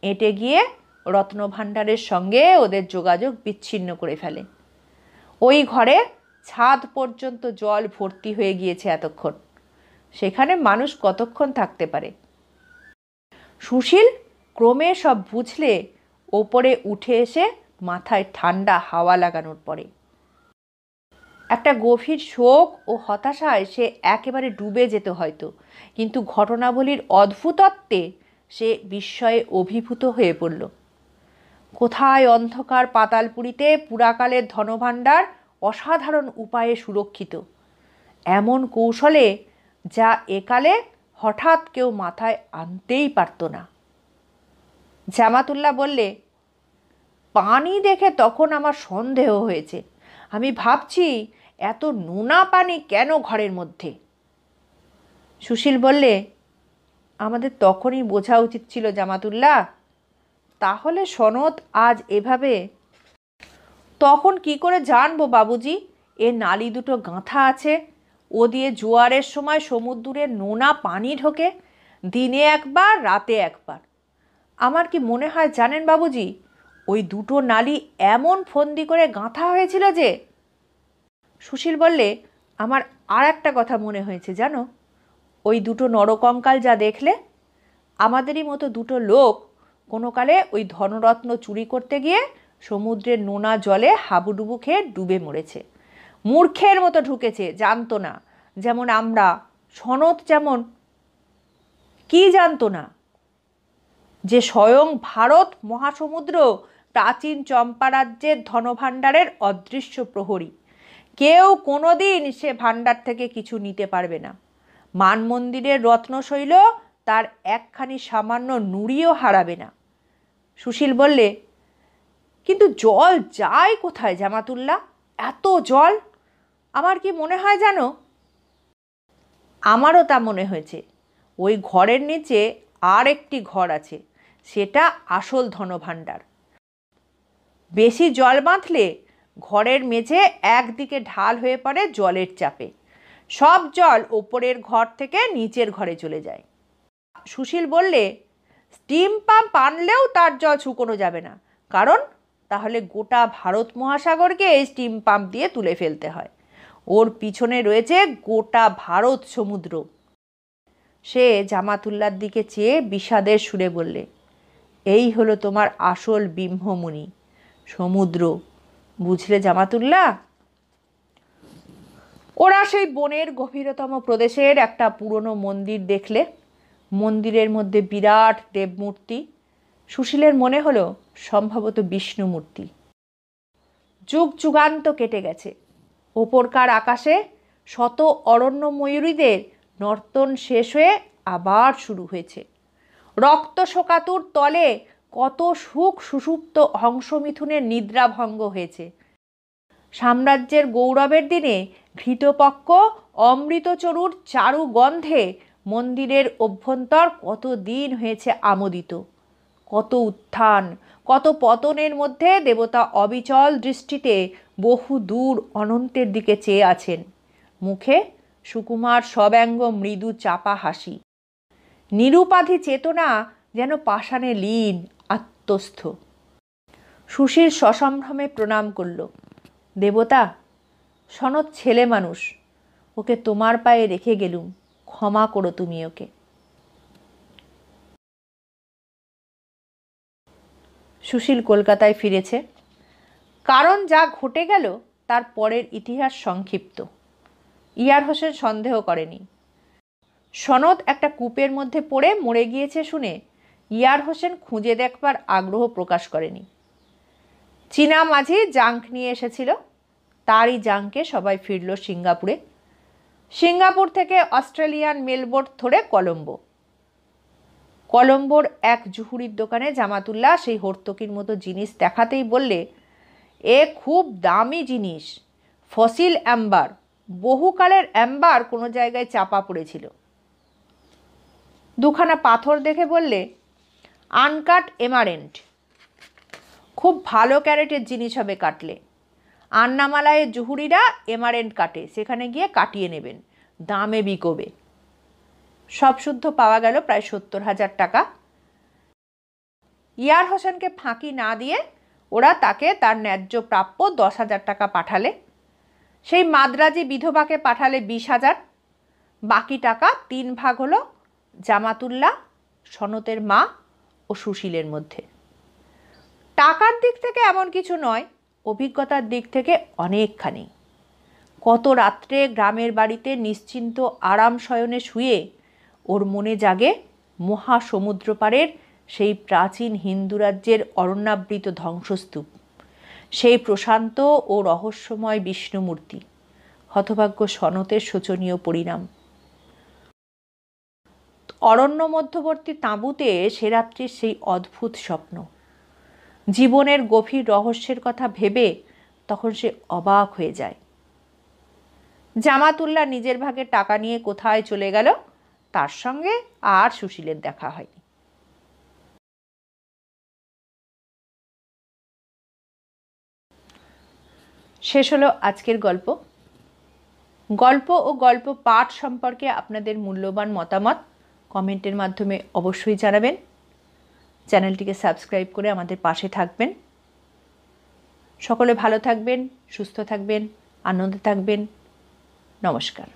এঁটে গিয়ে রত্নভাণ্ডারের সঙ্গে ওদের যোগাযোগ বিচ্ছিন্ন করে ফেলে। ওই ঘরে ছাদ পর্যন্ত জল ভর্তি হয়ে গিয়েছে এতক্ষণ। সেখানে মানুষ কতক্ষণ থাকতে পারে? সুশীল ক্রমে সব বুঝলে ওপরে উঠে এসে মাথায় ঠান্ডা হাওয়া লাগানোর পরে একটা গভীর শোক ও হতাশায় সে একেবারে ডুবে যেত হয়তো, কিন্তু ঘটনাবলীর অদ্ভুতত্বে সে বিস্ময়ে অভিভূত হয়ে পড়ল। কোথায় অন্ধকার পাতালপুরীতে পুরাকালের ধনভাণ্ডার অসাধারণ উপায়ে সুরক্ষিত, এমন কৌশলে যা একালে হঠাৎ কেউ মাথায় আনতেই পারত না। জামাতুল্লাহ বললে, পানি দেখে তখন আমার সন্দেহ হয়েছে। আমি ভাবছি এত নোনা পানি কেন ঘরের মধ্যে? সুশীল বললে, আমাদের তখনই বোঝা উচিত ছিল জামাতুল্লাহ। তাহলে সনদ আজ এভাবে? তখন কি করে জানবো বাবুজি? এ নালি দুটো গাঁথা আছে, ও দিয়ে জোয়ারের সময় সমুদ্রে নোনা পানি ঢোকে, দিনে একবার রাতে একবার। আমার কি মনে হয় জানেন বাবুজি, ওই দুটো নালি এমন ফন্দি করে গাঁথা হয়েছিল যে। সুশীল বললে, আমার আর একটা কথা মনে হয়েছে জানো, ওই দুটো নরকঙ্কাল যা দেখলে, আমাদেরই মতো দুটো লোক কোনো কালে ওই ধনরত্ন চুরি করতে গিয়ে সমুদ্রের নোনা জলে হাবুডুবু খেয়ে ডুবে মরেছে। মূর্খের মতো ঢুকেছে, জানতো না। যেমন আমরা, সনদ যেমন। কি জানতো না? যে স্বয়ং ভারত মহাসমুদ্র প্রাচীন চম্পারাজ্যের ধনভাণ্ডারের অদৃশ্য প্রহরী। কেউ কোনো দিন সে ভাণ্ডার থেকে কিছু নিতে পারবে না। মানমন্দিরের রত্নশৈল তার একখানি সামান্য নুড়িও হারাবে না। সুশীল বললে, কিন্তু জল যায় কোথায় জামাতুল্লাহ? এত জল! আমার কি মনে হয় জানো, আমারও তা মনে হয়েছে। ওই ঘরের নিচে আর একটি ঘর আছে, সেটা আসল ধনভাণ্ডার। বেশি জল বাঁধলে ঘরের মেঝে একদিকে ঢাল হয়ে পড়ে জলের চাপে। সব জল ওপরের ঘর থেকে নিচের ঘরে চলে যায়। সুশীল বললে, স্টিম পাম্প আনলেও তার জল শুকোনো যাবে না, কারণ তাহলে গোটা ভারত মহাসাগরকে এই স্টিম পাম্প দিয়ে তুলে ফেলতে হয়। ওর পিছনে রয়েছে গোটা ভারত সমুদ্র। সে জামাতুল্লার দিকে চেয়ে বিষাদের সুরে বললে, এই হলো তোমার আসল ব্রহ্মমুনি, সমুদ্র। বুঝলে জামাতুল্লাহ? ওরা সেই বনের গভীরতম প্রদেশের একটা পুরনো মন্দির দেখলে। মন্দিরের মধ্যে বিরাট দেবমূর্তি। সুশীলের মনে হলো সম্ভবত বিষ্ণু মূর্তি। যুগ যুগান্ত কেটে গেছে। ওপরকার আকাশে শত অরণ্য ময়ূরীদের নর্তন শেষ হয়ে আবার শুরু হয়েছে। রক্ত শোকাতুর তলে কত সুখ সুষুপ্ত হংসমিথুনের নিদ্রাভঙ্গ হয়েছে। সাম্রাজ্যের গৌরবের দিনে ঘৃতপক্ষ অমৃতচরুর চারু গন্ধে মন্দিরের অভ্যন্তর কত দিন হয়েছে আমোদিত। কত উত্থান, কত পতনের মধ্যে দেবতা অবিচল দৃষ্টিতে বহু দূর অনন্তের দিকে চেয়ে আছেন। মুখে সুকুমার সব্যঙ্গ মৃদু চাপা হাসি। নিরুপাধি চেতনা যেন পাষাণে লীন, আত্মস্থ। সুশীল সসম্ভ্রমে প্রণাম করল। দেবতা, সনদ ছেলে মানুষ, ওকে তোমার পায়ে রেখে গেলুম, ক্ষমা করো তুমি ওকে। সুশীল কলকাতায় ফিরেছে। কারণ যা ঘটে গেল তার পরের ইতিহাস সংক্ষিপ্ত। ইয়ার হোসেন সন্দেহ করেনি। সনদ একটা কূপের মধ্যে পড়ে মরে গিয়েছে শুনে ইয়ার হোসেন খুঁজে দেখবার আগ্রহ প্রকাশ করেনি। চীনা মাঝি জাঙ্ক নিয়ে এসেছিল, তারই জাঙ্কে সবাই ফিরল সিঙ্গাপুরে। সিঙ্গাপুর থেকে অস্ট্রেলিয়ান মেলবোট ধরে কলম্বো। কলম্বোর এক জুহুরির দোকানে জামাতুল্লাহ সেই হর্তকির মতো জিনিস দেখাতেই বললে, এ খুব দামি জিনিস, ফসিল অ্যাম্বার, বহুকালের অ্যাম্বার কোনো জায়গায় চাপা পড়েছিল। দুখানা পাথর দেখে বললে, আনকাট এমারেন্ট, খুব ভালো ক্যারেটের জিনিস হবে কাটলে। আন্নামালায়ের জুহুরিরা এমারেন্ট কাটে, সেখানে গিয়ে কাটিয়ে নেবেন, দামে বিকোবে। সব শুদ্ধ পাওয়া গেল প্রায় 70,000 টাকা। ইয়ার হোসেনকে ফাঁকি না দিয়ে ওরা তাকে তার ন্যায্য প্রাপ্য 10,000 টাকা পাঠালে, সেই মাদ্রাজি বিধবাকে পাঠালে 20,000। বাকি টাকা 3 ভাগ হলো জামাতুল্লাহ, সনতের মা ও সুশীলের মধ্যে। টাকার দিক থেকে এমন কিছু নয়, অভিজ্ঞতার দিক থেকে অনেকখানি। কত রাত্রে গ্রামের বাড়িতে নিশ্চিন্ত আরাম শয়নে শুয়ে ওর মনে জাগে মহাসমুদ্র পাড়ের সেই প্রাচীন হিন্দু রাজ্যের অরণ্যাবৃত ধ্বংসস্তূপ, সেই প্রশান্ত ও রহস্যময় বিষ্ণুমূর্তি, হতভাগ্য সনতের শোচনীয় পরিণাম। অরণ্য মধ্যবর্তী তাঁবুতে সে রাত্রির সেই অদ্ভুত স্বপ্ন, জীবনের গভীর রহস্যের কথা ভেবে তখন সে অবাক হয়ে যায়। জামাতুল্লাহ নিজের ভাগের টাকা নিয়ে কোথায় চলে গেল, তার সঙ্গে আর সুশীলের দেখা হয়নি। শেষ হলো আজকের গল্প। গল্প ও গল্প পাঠ সম্পর্কে আপনাদের মূল্যবান মতামত কমেন্টের মাধ্যমে অবশ্যই জানাবেন। চ্যানেলটিকে সাবস্ক্রাইব করে আমাদের পাশে থাকবেন। সকলে ভালো থাকবেন, সুস্থ থাকবেন, আনন্দে থাকবেন। নমস্কার।